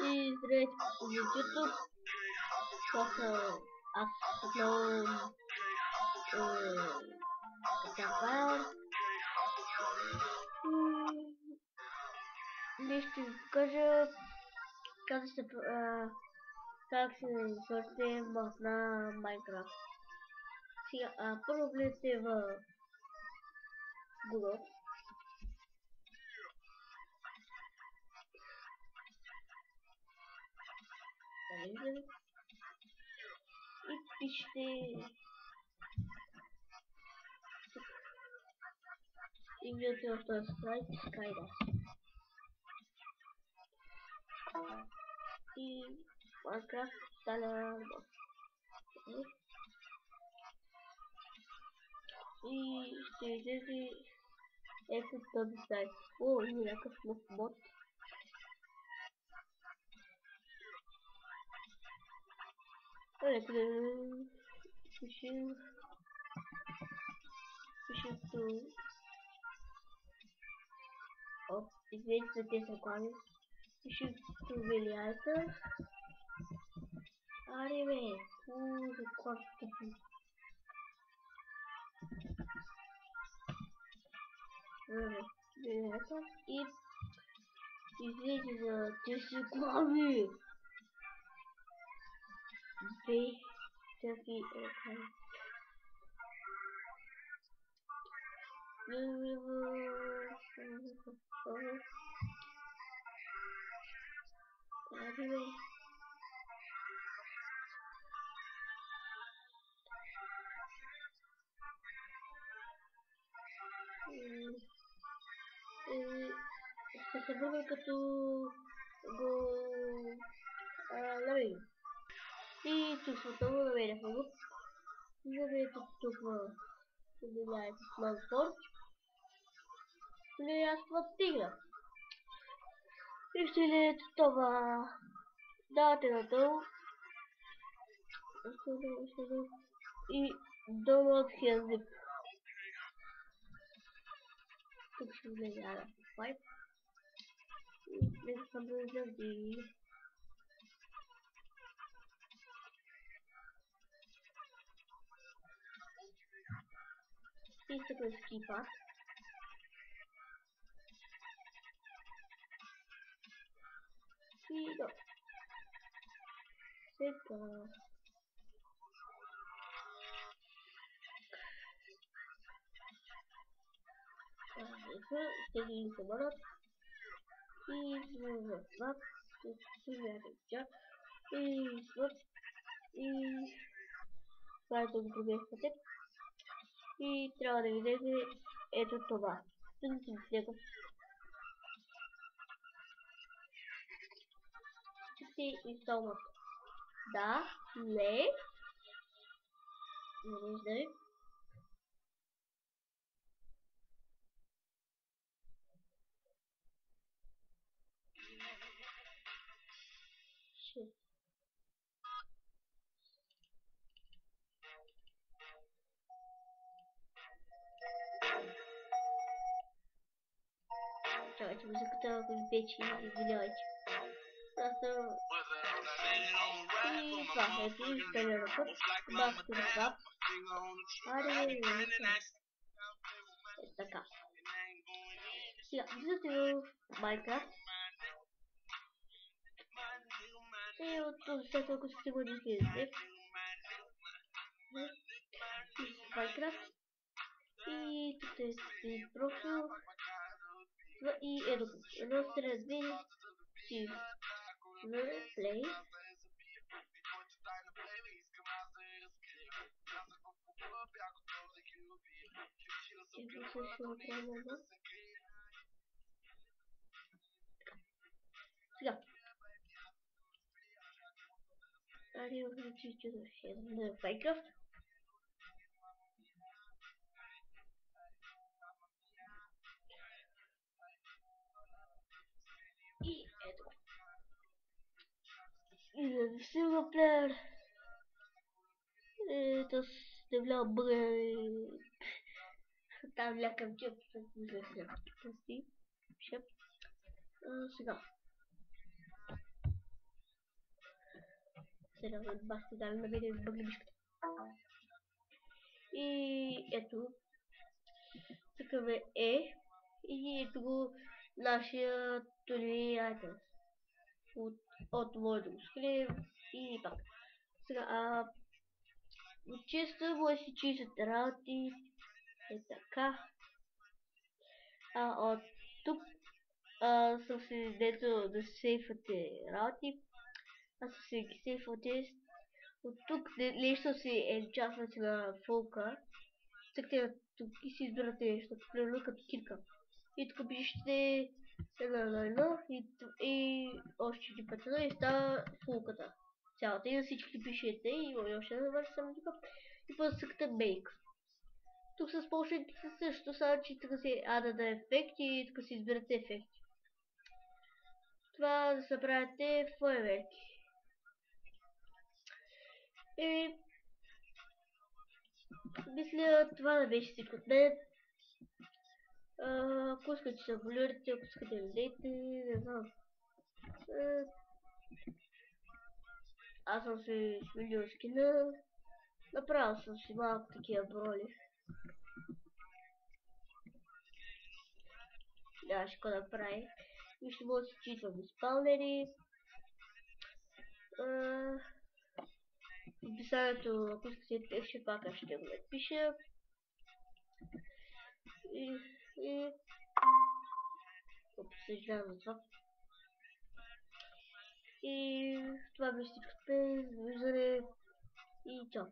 И здравейте по YouTube. Това са аз отново така. Днес ще ви покажа как се сложите мод на Minecraft. Сега, първо влезете в Google. И пишете и влезете в този сайт Skydash. И Minecraft стана и ще излезе ето този сайт. О, има някакъв нов мод. Нека да пишем tu. Извинете за тези реклами. Пишем тувелията. Аре бе, реклам тъпи. Тувелията и извинете за тези реклами. Бе, тези реклами. Anyway. Ще се върна като го намерим. И тук отново намеряхме го. Намерите тук поделяете с Mansport. Влияства тигра. И ще леете това. Давате надолу. И download here zip. Тук ще влезе ада файт. Нека съм и тук е скипа. И да. Сега. Ще ги събърат. И свап. И свап. И това е да го пробехвате. И трябва да видите ето това. Ще инсталмат. Да, не. Не виждаме. Чакайте, музиката го вече извинявайте. И това, ето инсталирането. Баско на свап. Аре, ето така. Сега, влизате в Minecraft. И от този сайт, ако сте го влизате. Minecraft. И тук е профил. И ето, едно сред две си play. Ето също направено. Сега. Аре, включите на Minecraft. И ето. И за синглплеер. Ето ще вляза бъде. Там лякам чеп. Сега. сега бахте дали на видео с бъглибишката. И ето, такъв е. И ето го нашия Тони Айтънс. От може да го скрием и пак. Сега, чисто може да си чистят работи. Е така. От тук съм си дето да сейфате работи. Аз съм си ги сейфате. От тук нещо си енчаствате на фолка. Цъкте тук и си избирате нещо, примерно като кирка. И тук пишете едно и още един път и става фулката. Цялата и на всички пишете и още една върша само тук. И после цъкате Make. Тук с полшинките също, само че тук си да ефект и тук си избирате ефекти. Това да се правите фойерверки. И мисля, това да беше всичко от мен. Ако искате да абонирате, ако искате да видите, не знам. Аз съм си сменил скина. Направил съм си малко такива броли. Да, ще го направя. И ще мога да си читам спалнери. В описанието, ако искате текст, пак ще го напиша. Съжалявам за това. И това беше всичко. Виждане и чао.